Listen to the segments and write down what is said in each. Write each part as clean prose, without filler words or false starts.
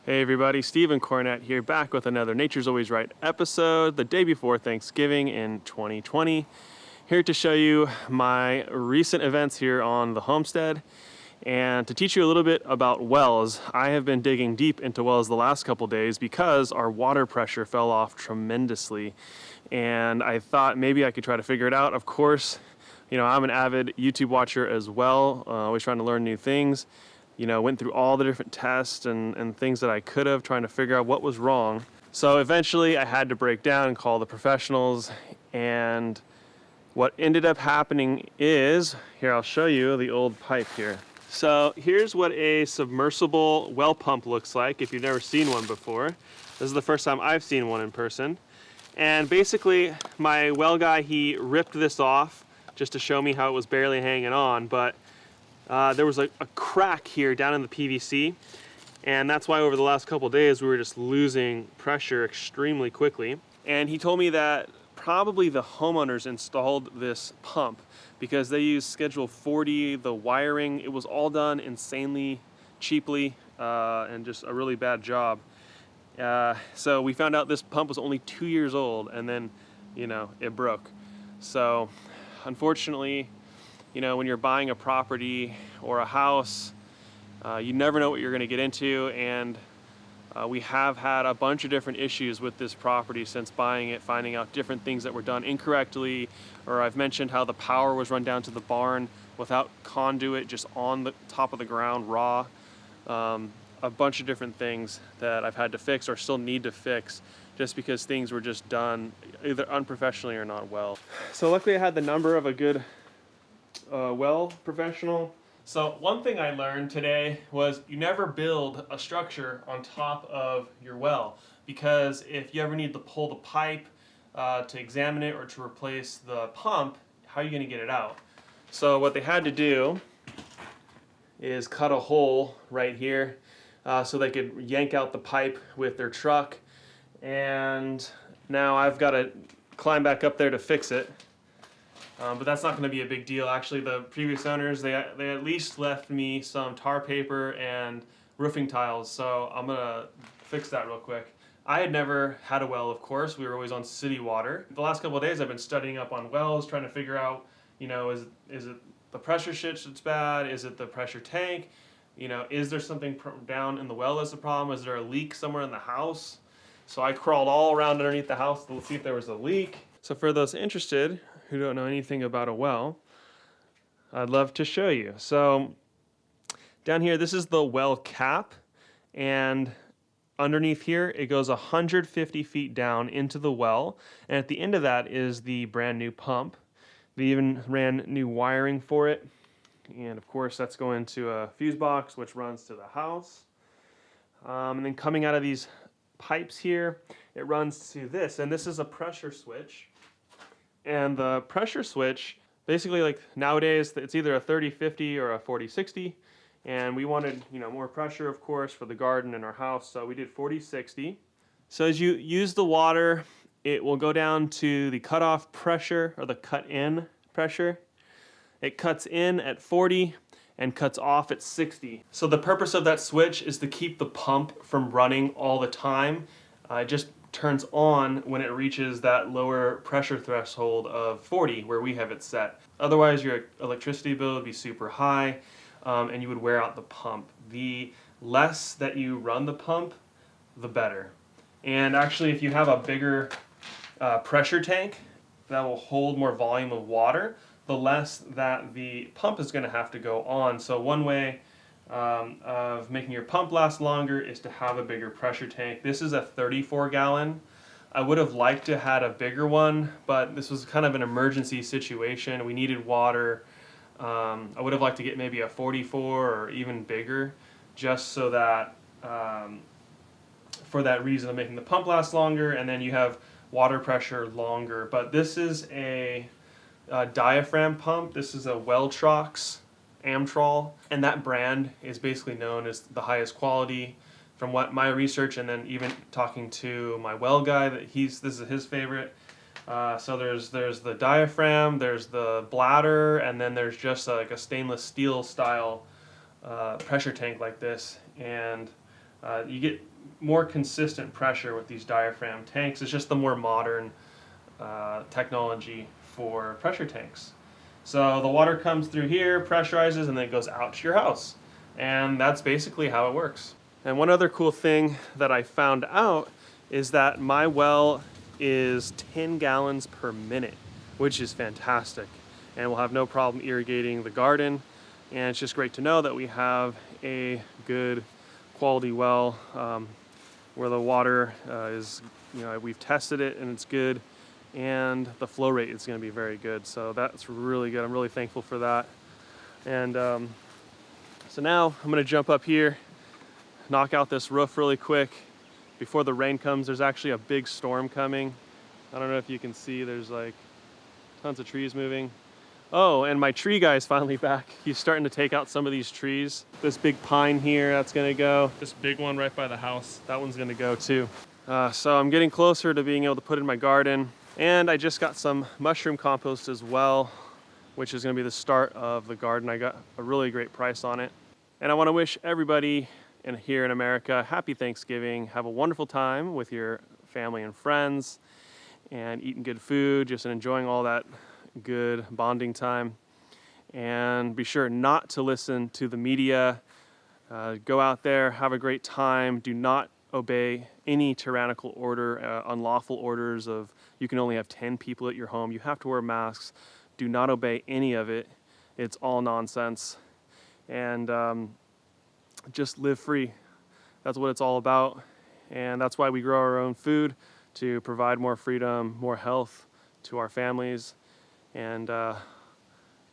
Hey everybody, Stephen Cornett here, back with another Nature's Always Right episode, the day before Thanksgiving in 2020. Here to show you my recent events here on the homestead and to teach you a little bit about wells. I have been digging deep into wells the last couple days because our water pressure fell off tremendously, and I thought maybe I could try to figure it out. Of course, I'm an avid YouTube watcher as well, always trying to learn new things. Went through all the different tests and things that I could have, trying to figure out what was wrong. So eventually I had to break down and call the professionals, and what ended up happening is, here I'll show you the old pipe here. So here's what a submersible well pump looks like if you've never seen one before. This is the first time I've seen one in person. And basically my well guy, he ripped this off just to show me how it was barely hanging on, but there was a crack here down in the PVC, and that's why over the last couple days we were just losing pressure extremely quickly. And he told me that probably the homeowners installed this pump because they used Schedule 40, the wiring. It was all done insanely cheaply and just a really bad job. So we found out this pump was only 2 years old, and then it broke. So unfortunately, when you're buying a property or a house, you never know what you're going to get into, and we have had a bunch of different issues with this property since buying it, finding out different things that were done incorrectly, or I've mentioned how the power was run down to the barn without conduit, just on the top of the ground, raw. A bunch of different things that I've had to fix or still need to fix just because things were just done either unprofessionally or not well. So luckily I had the number of a good well professional. So one thing I learned today was you never build a structure on top of your well, because if you ever need to pull the pipe to examine it or to replace the pump, how are you going to get it out? So what they had to do is cut a hole right here so they could yank out the pipe with their truck, and now I've got to climb back up there to fix it. But that's not going to be a big deal. Actually, the previous owners, they at least left me some tar paper and roofing tiles, so I'm going to fix that real quick. I had never had a well, of course. We were always on city water. The last couple of days I've been studying up on wells, trying to figure out, is it the pressure switch that's bad? Is it the pressure tank? Is there something down in the well that's the problem? Is there a leak somewhere in the house? So I crawled all around underneath the house to see if there was a leak. So for those interested who don't know anything about a well, I'd love to show you. So down here, this is the well cap, and underneath here it goes 150 feet down into the well, and at the end of that is the brand new pump. They even ran new wiring for it, and of course that's going to a fuse box which runs to the house. And then coming out of these pipes here, it runs to this, and this is a pressure switch. And the pressure switch, basically, like nowadays, it's either a 30-50 or a 40-60, and we wanted, more pressure, of course, for the garden and our house, so we did 40-60. So as you use the water, it will go down to the cutoff pressure, or the cut-in pressure. It cuts in at 40 and cuts off at 60. So the purpose of that switch is to keep the pump from running all the time. It just turns on when it reaches that lower pressure threshold of 40 where we have it set. Otherwise your electricity bill would be super high and you would wear out the pump. The less that you run the pump, the better. And actually if you have a bigger pressure tank that will hold more volume of water, the less that the pump is going to have to go on. So one way of making your pump last longer is to have a bigger pressure tank. This is a 34-gallon. I would have liked to have had a bigger one, but this was kind of an emergency situation. We needed water. I would have liked to get maybe a 44 or even bigger, just so that for that reason of making the pump last longer, and then you have water pressure longer. But this is a diaphragm pump. This is a Welltrox Amtrol, and that brand is basically known as the highest quality from what my research, and then even talking to my well guy, that this is his favorite. So there's the diaphragm, there's the bladder, and then there's just like a stainless steel style pressure tank like this. And You get more consistent pressure with these diaphragm tanks. It's just the more modern technology for pressure tanks. So the water comes through here, pressurizes, and then it goes out to your house. And that's basically how it works. And one other cool thing that I found out is that my well is 10 gallons per minute, which is fantastic. And we'll have no problem irrigating the garden. And it's just great to know that we have a good quality well where the water is, we've tested it and it's good. And the flow rate is going to be very good. So that's really good. I'm really thankful for that. And so now I'm going to jump up here, knock out this roof really quick before the rain comes. There's actually a big storm coming. I don't know if you can see, there's like tons of trees moving. Oh, and my tree guy is finally back. He's starting to take out some of these trees. This big pine here, that's gonna go. This big one right by the house, that one's gonna go too. So I'm getting closer to being able to put in my garden. And I just got some mushroom compost as well, which is gonna be the start of the garden. I got a really great price on it. And I wanna wish everybody here in America happy Thanksgiving. Have a wonderful time with your family and friends and eating good food, just enjoying all that good bonding time. And be sure not to listen to the media. Go out there, have a great time. Do not obey any tyrannical order, unlawful orders of you can only have 10 people at your home. You have to wear masks. Do not obey any of it. It's all nonsense. And just live free. That's what it's all about. And that's why we grow our own food, to provide more freedom, more health to our families. And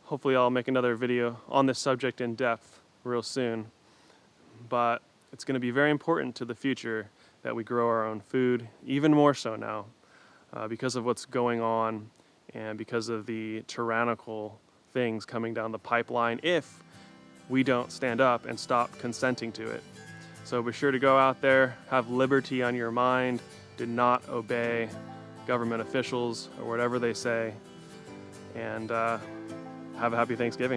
hopefully I'll make another video on this subject in depth real soon. But it's going to be very important to the future that we grow our own food, even more so now, because of what's going on and because of the tyrannical things coming down the pipeline if we don't stand up and stop consenting to it. So be sure to go out there, have liberty on your mind, do not obey government officials or whatever they say, and have a happy Thanksgiving.